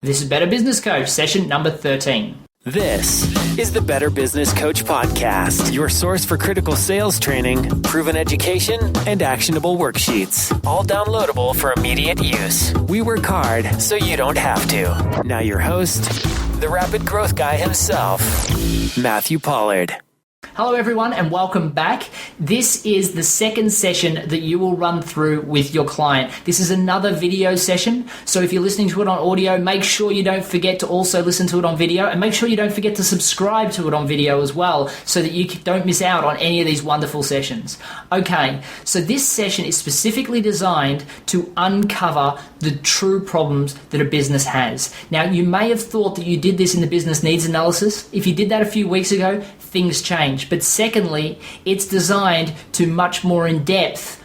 This is Better Business Coach, session number 13. This is the Better Business Coach Podcast, your source for critical sales training, proven education, and actionable worksheets, all downloadable for immediate use. We work hard so you don't have to. Now your host, the rapid growth guy himself, Matthew Pollard. Hello everyone and welcome back. This is the second session that you will run through with your client. This is another video session, so if you're listening to it on audio, make sure you don't forget to also listen to it on video, and make sure you don't forget to subscribe to it on video as well so that you don't miss out on any of these wonderful sessions. Okay, so this session is specifically designed to uncover the true problems that a business has. Now, you may have thought that you did this in the business needs analysis. If you did that a few weeks ago, things change. But secondly, it's designed to much more in depth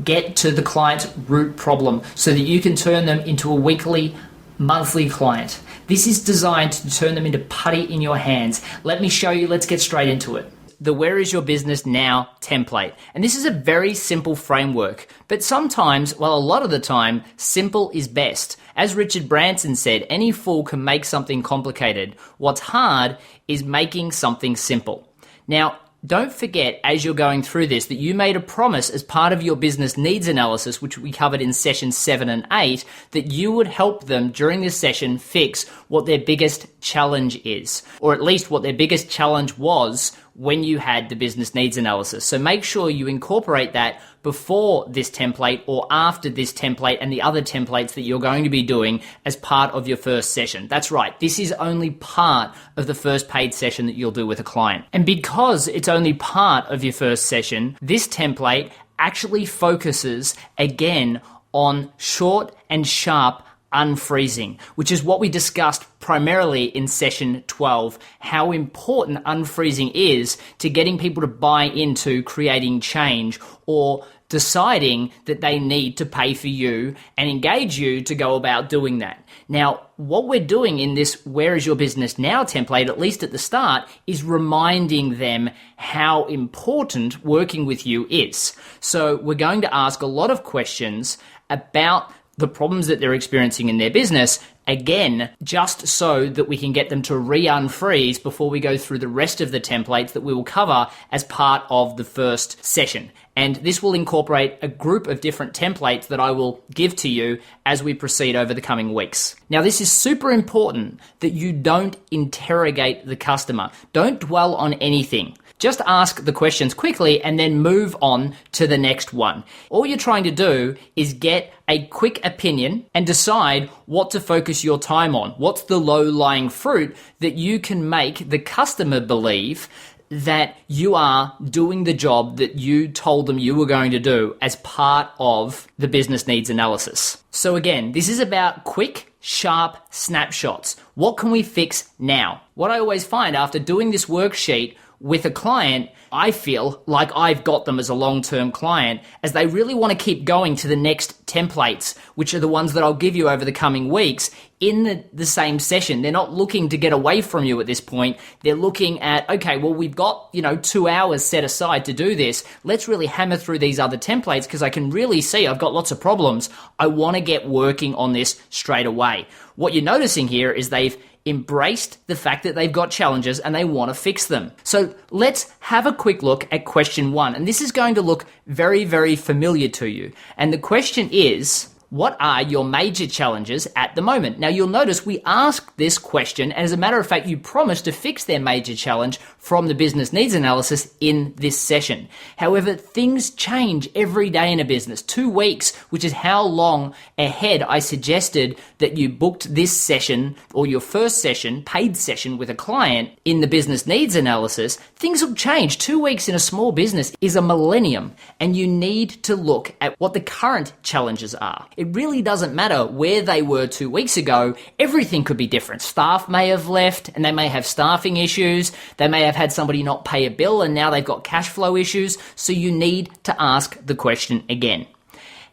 get to the client's root problem so that you can turn them into a weekly, monthly client. This is designed to turn them into putty in your hands. Let me show you. Let's get straight into it. The Where is your business now template. And this is a very simple framework, but sometimes, well, a lot of the time, simple is best. As Richard Branson said, any fool can make something complicated. What's hard is making something simple. Now, don't forget as you're going through this that you made a promise as part of your business needs analysis, which we covered in sessions 7 and 8, that you would help them during this session fix what their biggest challenge is, or at least what their biggest challenge was when you had the business needs analysis. So make sure you incorporate that before this template or after this template and the other templates that you're going to be doing as part of your first session. That's right, this is only part of the first paid session that you'll do with a client. And because it's only part of your first session, this template actually focuses again on short and sharp unfreezing, which is what we discussed primarily in session 12, how important unfreezing is to getting people to buy into creating change or deciding that they need to pay for you and engage you to go about doing that. Now, what we're doing in this Where is your business now template, at least at the start, is reminding them how important working with you is. So we're going to ask a lot of questions about the problems that they're experiencing in their business, again, just so that we can get them to re-unfreeze before we go through the rest of the templates that we will cover as part of the first session. And this will incorporate a group of different templates that I will give to you as we proceed over the coming weeks. Now, this is super important that you don't interrogate the customer. Don't dwell on anything. Just ask the questions quickly and then move on to the next one. All you're trying to do is get a quick opinion and decide what to focus your time on. What's the low-lying fruit that you can make the customer believe that you are doing the job that you told them you were going to do as part of the business needs analysis. So again, this is about quick, sharp snapshots. What can we fix now? What I always find after doing this worksheet with a client, I feel like I've got them as a long-term client as they really want to keep going to the next templates, which are the ones that I'll give you over the coming weeks in the same session. They're not looking to get away from you at this point. They're looking at, okay, well, we've got, 2 hours set aside to do this. Let's really hammer through these other templates because I can really see I've got lots of problems. I want to get working on this straight away. What you're noticing here is they've embraced the fact that they've got challenges and they want to fix them. So let's have a quick look at question 1. And this is going to look very, very familiar to you. And the question is, what are your major challenges at the moment? Now, you'll notice we asked this question, and as a matter of fact, you promised to fix their major challenge from the business needs analysis in this session. However, things change every day in a business. 2 weeks, which is how long ahead I suggested that you booked this session or your first session, paid session with a client in the business needs analysis, things will change. 2 weeks in a small business is a millennium, and you need to look at what the current challenges are. It really doesn't matter where they were 2 weeks ago. Everything could be different. Staff may have left and they may have staffing issues. They may have had somebody not pay a bill and now they've got cash flow issues. So you need to ask the question again.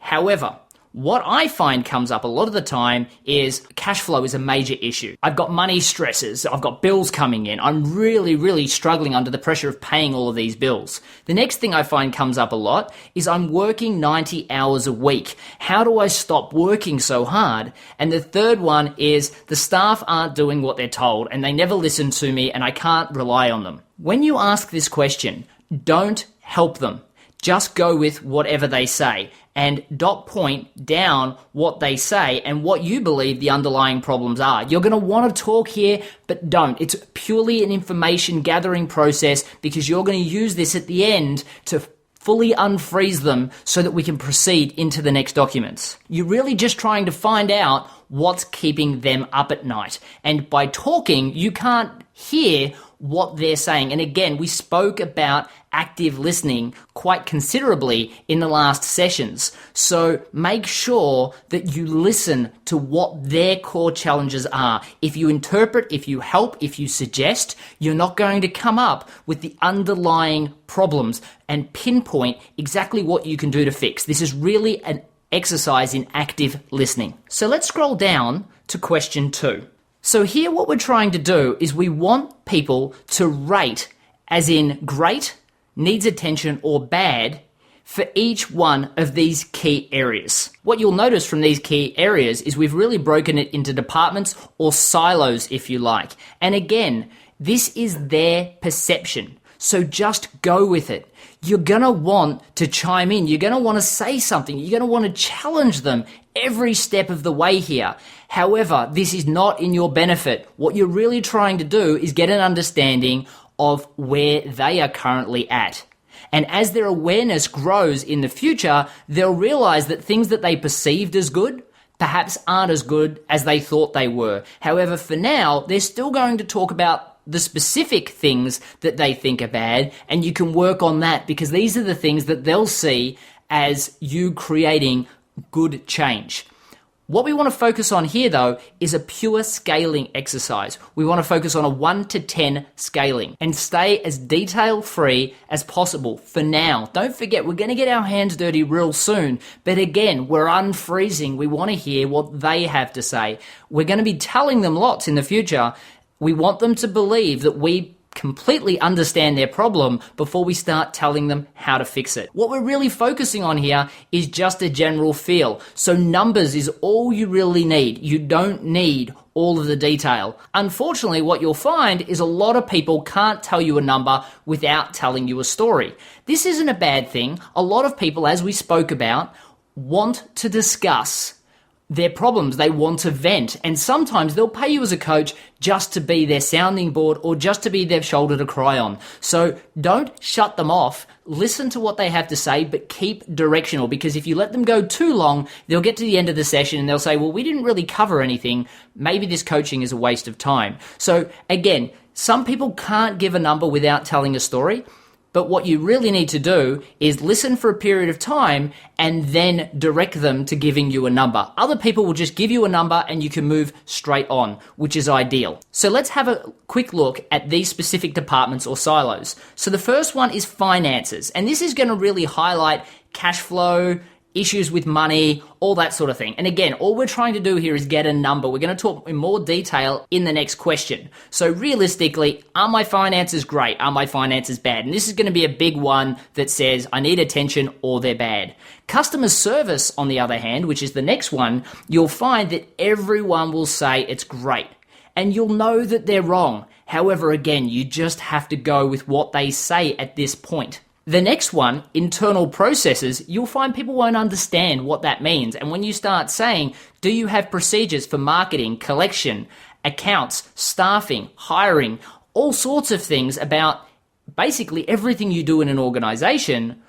However, What I find comes up a lot of the time is cash flow is a major issue. I've got money stresses. I've got bills coming in. I'm really, really struggling under the pressure of paying all of these bills. The next thing I find comes up a lot is I'm working 90 hours a week. How do I stop working so hard? And the third one is the staff aren't doing what they're told and they never listen to me and I can't rely on them. When you ask this question, don't help them. Just go with whatever they say and dot point down what they say and what you believe the underlying problems are. You're going to want to talk here, but don't. It's purely an information gathering process because you're going to use this at the end to fully unfreeze them so that we can proceed into the next documents. You're really just trying to find out what's keeping them up at night. And by talking, you can't hear what they're saying. And again, we spoke about active listening quite considerably in the last sessions. So make sure that you listen to what their core challenges are. If you interpret, if you help, if you suggest, you're not going to come up with the underlying problems and pinpoint exactly what you can do to fix. This is really an exercise in active listening. So let's scroll down to question 2. So here what we're trying to do is we want people to rate as in great, needs attention, or bad for each one of these key areas. What you'll notice from these key areas is we've really broken it into departments or silos, if you like. And again, this is their perception. So just go with it. You're going to want to chime in. You're going to want to say something. You're going to want to challenge them every step of the way here. However, this is not in your benefit. What you're really trying to do is get an understanding of where they are currently at. And as their awareness grows in the future, they'll realize that things that they perceived as good perhaps aren't as good as they thought they were. However, for now, they're still going to talk about the specific things that they think are bad, and you can work on that because these are the things that they'll see as you creating good change. What we want to focus on here, though, is a pure scaling exercise. We want to focus on a 1 to 10 scaling and stay as detail-free as possible for now. Don't forget, we're going to get our hands dirty real soon. But again, we're unfreezing. We want to hear what they have to say. We're going to be telling them lots in the future. We want them to believe that we completely understand their problem before we start telling them how to fix it. What we're really focusing on here is just a general feel. So numbers is all you really need. You don't need all of the detail. Unfortunately, what you'll find is a lot of people can't tell you a number without telling you a story. This isn't a bad thing. A lot of people, as we spoke about, want to discuss their problems. They want to vent, and sometimes they'll pay you as a coach just to be their sounding board or just to be their shoulder to cry on. So don't shut them off. Listen to what they have to say, but keep directional, because if you let them go too long, they'll get to the end of the session and they'll say, well, we didn't really cover anything. Maybe this coaching is a waste of time. So again, some people can't give a number without telling a story. But what you really need to do is listen for a period of time and then direct them to giving you a number. Other people will just give you a number and you can move straight on, which is ideal. So let's have a quick look at these specific departments or silos. So the first one is finances, and this is going to really highlight cash flow, issues with money, all that sort of thing. And again, all we're trying to do here is get a number. We're going to talk in more detail in the next question. So realistically, are my finances great? Are my finances bad? And this is going to be a big one that says I need attention or they're bad. Customer service, on the other hand, which is the next one, you'll find that everyone will say it's great. And you'll know that they're wrong. However, again, you just have to go with what they say at this point. The next one, internal processes, you'll find people won't understand what that means. And when you start saying, do you have procedures for marketing, collection, accounts, staffing, hiring, all sorts of things about basically everything you do in an organization,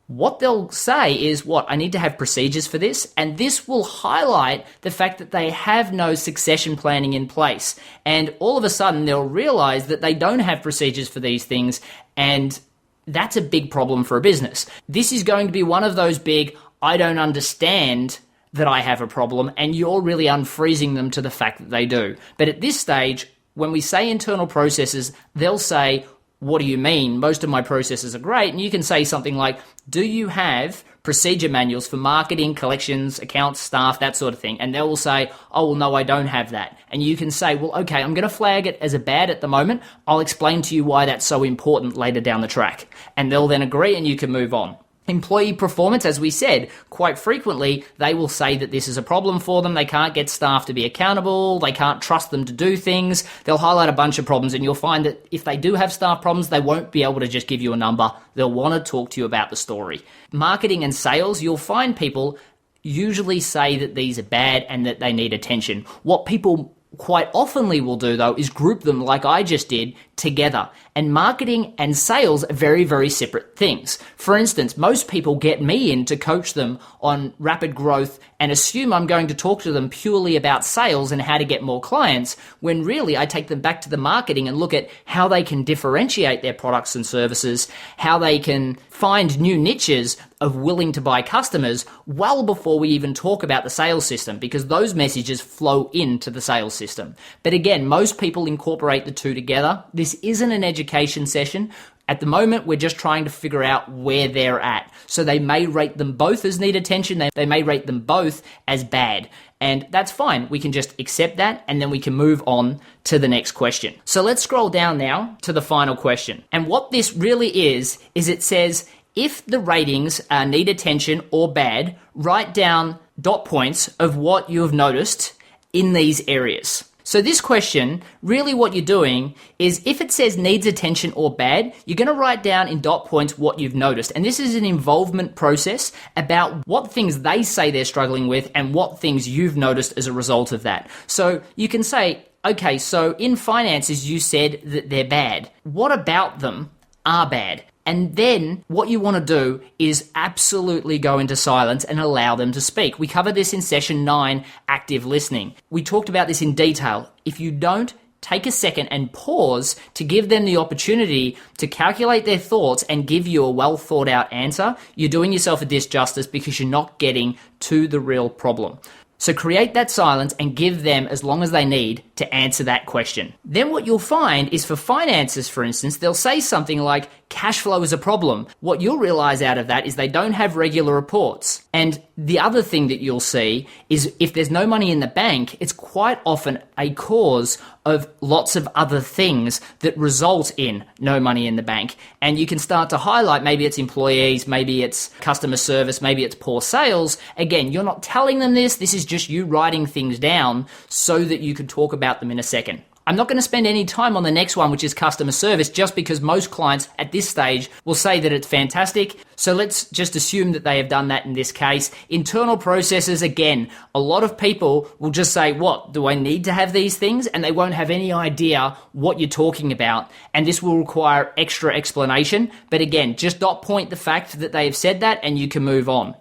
what they'll say is, I need to have procedures for this. And this will highlight the fact that they have no succession planning in place. And all of a sudden, they'll realize that they don't have procedures for these things, and that's a big problem for a business. This is going to be one of those big, I don't understand that I have a problem, and you're really unfreezing them to the fact that they do. But at this stage, when we say internal processes, they'll say, what do you mean? Most of my processes are great. And you can say something like, do you have procedure manuals for marketing, collections, accounts, staff, that sort of thing. And they will say, oh, well, no, I don't have that. And you can say, well, okay, I'm going to flag it as a bad at the moment. I'll explain to you why that's so important later down the track. And they'll then agree and you can move on. Employee performance, as we said, quite frequently, they will say that this is a problem for them. They can't get staff to be accountable. They can't trust them to do things. They'll highlight a bunch of problems, and you'll find that if they do have staff problems, they won't be able to just give you a number. They'll want to talk to you about the story. Marketing and sales, you'll find people usually say that these are bad and that they need attention. What people quite oftenly will do, though, is group them like I just did together. And marketing and sales are very, very separate things. For instance, most people get me in to coach them on rapid growth and assume I'm going to talk to them purely about sales and how to get more clients, when really I take them back to the marketing and look at how they can differentiate their products and services, how they can find new niches of willing to buy customers well before we even talk about the sales system, because those messages flow into the sales system. But again, most people incorporate the two together. This isn't an education session. At the moment, we're just trying to figure out where they're at. So they may rate them both as need attention. They may rate them both as bad. And that's fine. We can just accept that, and then we can move on to the next question. So let's scroll down now to the final question. And what this really is it says, if the ratings need attention or bad, write down dot points of what you have noticed in these areas. So this question, really what you're doing is, if it says needs attention or bad, you're going to write down in dot points what you've noticed. And this is an involvement process about what things they say they're struggling with and what things you've noticed as a result of that. So you can say, okay, so in finances, you said that they're bad. What about them are bad? And then what you want to do is absolutely go into silence and allow them to speak. We covered this in session 9, active listening. We talked about this in detail. If you don't take a second and pause to give them the opportunity to calculate their thoughts and give you a well thought out answer, you're doing yourself a disjustice, because you're not getting to the real problem. So create that silence and give them as long as they need to answer that question. Then what you'll find is, for finances, for instance, they'll say something like, cash flow is a problem. What you'll realize out of that is they don't have regular reports. And the other thing that you'll see is, if there's no money in the bank, it's quite often a cause of lots of other things that result in no money in the bank. And you can start to highlight, maybe it's employees, maybe it's customer service, maybe it's poor sales. Again, you're not telling them this. This is just you writing things down so that you can talk about them in a second. I'm not going to spend any time on the next one, which is customer service, just because most clients at this stage will say that it's fantastic. So let's just assume that they have done that in this case. Internal processes, again, a lot of people will just say, what, do I need to have these things? And they won't have any idea what you're talking about. And this will require extra explanation. But again, just dot point the fact that they have said that, and you can move on.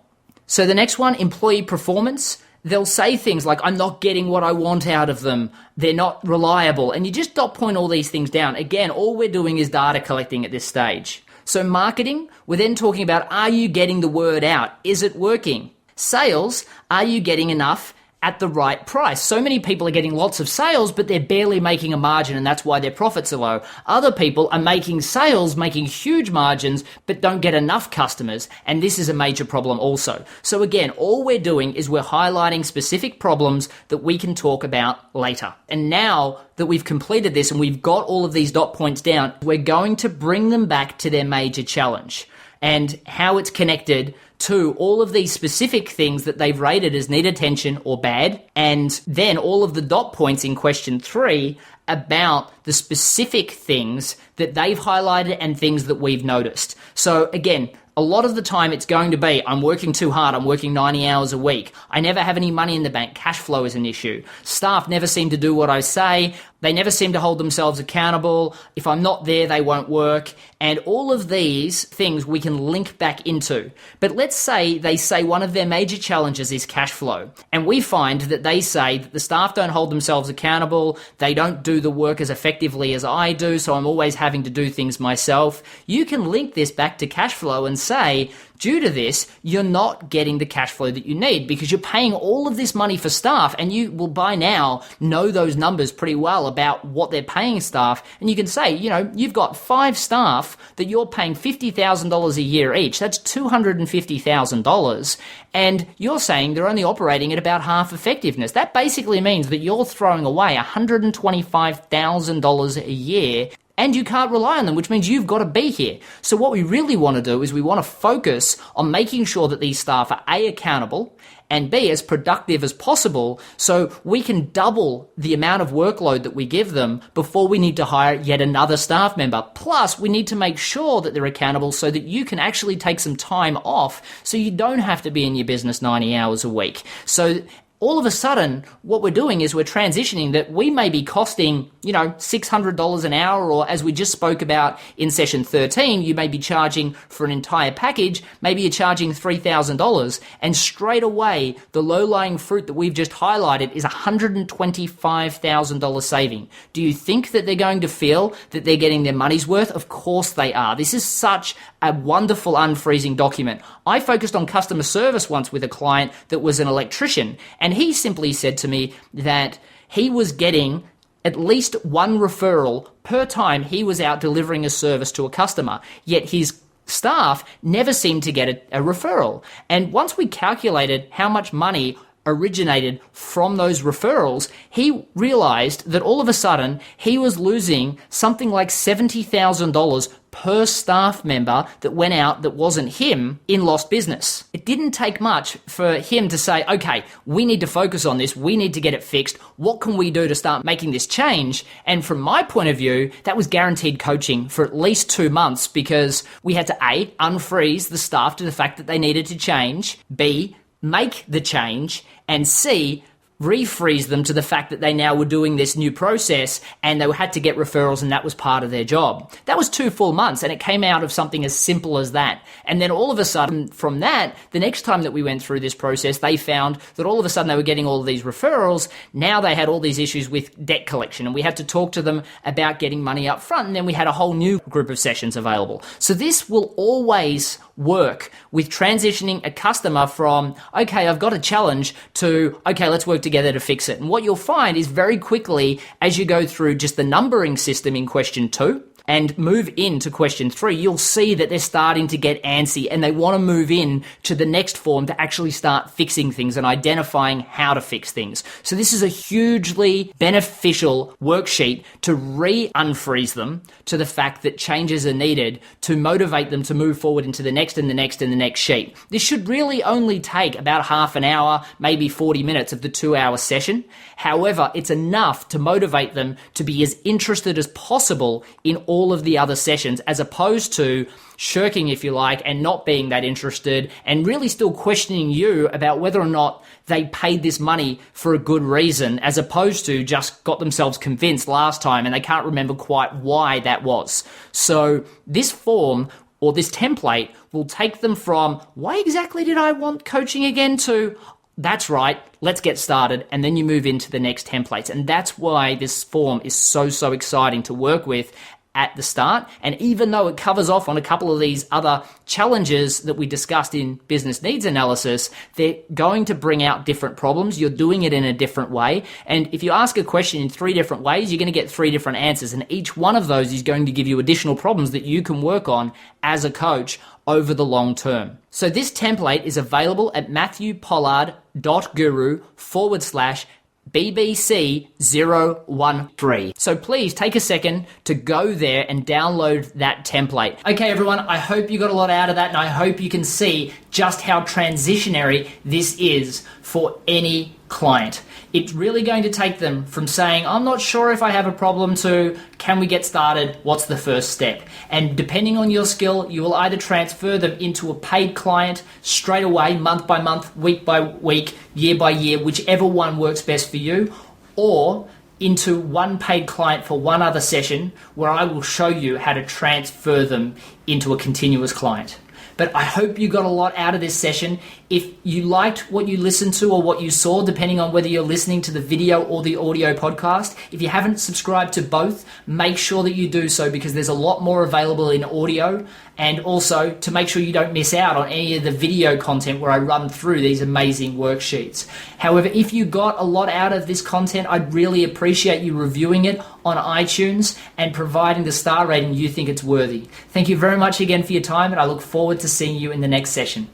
So the next one, employee performance. They'll say things like, I'm not getting what I want out of them. They're not reliable. And you just dot point all these things down. Again, all we're doing is data collecting at this stage. So marketing, we're then talking about, are you getting the word out? Is it working? Sales, are you getting enough at the right price? So many people are getting lots of sales, but they're barely making a margin, and that's why their profits are low. Other people are making sales, making huge margins, but don't get enough customers, and this is a major problem also. So again, all we're doing is we're highlighting specific problems that we can talk about later. And now that we've completed this and we've got all of these dot points down, we're going to bring them back to their major challenge and how it's connected to all of these specific things that they've rated as need attention or bad, and then all of the dot points in question 3 about the specific things that they've highlighted and things that we've noticed. So again, a lot of the time it's going to be, I'm working too hard, I'm working 90 hours a week, I never have any money in the bank, cash flow is an issue, staff never seem to do what I say, they never seem to hold themselves accountable, if I'm not there they won't work, and all of these things we can link back into. But let's say they say one of their major challenges is cash flow, and we find that they say that the staff don't hold themselves accountable, they don't do the work as effectively as I do, so I'm always having to do things myself. You can link this back to cash flow and say, Due to this, you're not getting the cash flow that you need because you're paying all of this money for staff, and you will by now know those numbers pretty well about what they're paying staff. And you can say, you've got 5 staff that you're paying $50,000 a year each. That's $250,000. And you're saying they're only operating at about half effectiveness. That basically means that you're throwing away $125,000 a year, and you can't rely on them, which means you've got to be here. So what we really want to do is we want to focus on making sure that these staff are A, accountable, and B, as productive as possible, so we can double the amount of workload that we give them before we need to hire yet another staff member. Plus, we need to make sure that they're accountable so that you can actually take some time off so you don't have to be in your business 90 hours a week. So all of a sudden, what we're doing is we're transitioning that we may be costing, $600 an hour, or as we just spoke about in session 13, you may be charging for an entire package, maybe you're charging $3,000, and straight away, the low-lying fruit that we've just highlighted is $125,000 saving. Do you think that they're going to feel that they're getting their money's worth? Of course they are. This is such a wonderful unfreezing document. I focused on customer service once with a client that was an electrician, and he simply said to me that he was getting at least one referral per time he was out delivering a service to a customer, yet his staff never seemed to get a referral. And once we calculated how much money originated from those referrals, he realized that all of a sudden he was losing something like $70,000 per staff member that went out that wasn't him in lost business. It didn't take much for him to say, okay, we need to focus on this. We need to get it fixed. What can we do to start making this change? And from my point of view, that was guaranteed coaching for at least 2 months, because we had to A, unfreeze the staff to the fact that they needed to change, B, make the change, and C, refreeze them to the fact that they now were doing this new process and they had to get referrals, and that was part of their job. That was 2 full months, and it came out of something as simple as that. And then all of a sudden from that, the next time that we went through this process, they found that all of a sudden they were getting all of these referrals. Now they had all these issues with debt collection, and we had to talk to them about getting money up front, and then we had a whole new group of sessions available. So this will always work with transitioning a customer from, okay, I've got a challenge, to, okay, let's work together to fix it. And what you'll find is very quickly, as you go through just the numbering system in question 2 and move into question 3, you'll see that they're starting to get antsy and they want to move in to the next form to actually start fixing things and identifying how to fix things. So this is a hugely beneficial worksheet to re-unfreeze them to the fact that changes are needed to motivate them to move forward into the next and the next and the next sheet. This should really only take about half an hour, maybe 40 minutes of the 2-hour session. However, it's enough to motivate them to be as interested as possible in all of the other sessions, as opposed to shirking, if you like, and not being that interested and really still questioning you about whether or not they paid this money for a good reason, as opposed to just got themselves convinced last time and they can't remember quite why that was. So this form, or this template, will take them from, why exactly did I want coaching again, to, that's right, let's get started, and then you move into the next templates. And that's why this form is so exciting to work with at the start. And even though it covers off on a couple of these other challenges that we discussed in business needs analysis, they're going to bring out different problems. You're doing it in a different way. And if you ask a question in 3 different ways, you're going to get 3 different answers. And each one of those is going to give you additional problems that you can work on as a coach over the long term. So this template is available at matthewpollard.guru/BBC013. So please take a second to go there and download that template. Okay, everyone, I hope you got a lot out of that, and I hope you can see just how transitionary this is for any client. It's really going to take them from saying, I'm not sure if I have a problem, to, can we get started? What's the first step? And depending on your skill, you will either transfer them into a paid client straight away, month by month, week by week, year by year, whichever one works best for you, or into one paid client for one other session where I will show you how to transfer them into a continuous client. But I hope you got a lot out of this session. If you liked what you listened to or what you saw, depending on whether you're listening to the video or the audio podcast, if you haven't subscribed to both, make sure that you do so, because there's a lot more available in audio, and also to make sure you don't miss out on any of the video content where I run through these amazing worksheets. However, if you got a lot out of this content, I'd really appreciate you reviewing it on iTunes and providing the star rating you think it's worthy. Thank you very much again for your time, and I look forward to seeing you in the next session.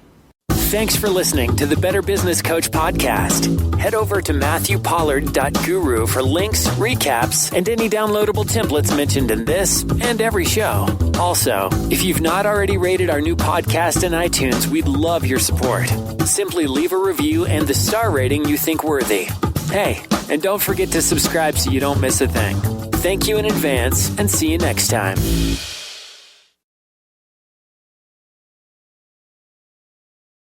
Thanks for listening to the Better Business Coach podcast. Head over to MatthewPollard.guru for links, recaps, and any downloadable templates mentioned in this and every show. Also, if you've not already rated our new podcast in iTunes, we'd love your support. Simply leave a review and the star rating you think worthy. Hey, and don't forget to subscribe so you don't miss a thing. Thank you in advance, and see you next time.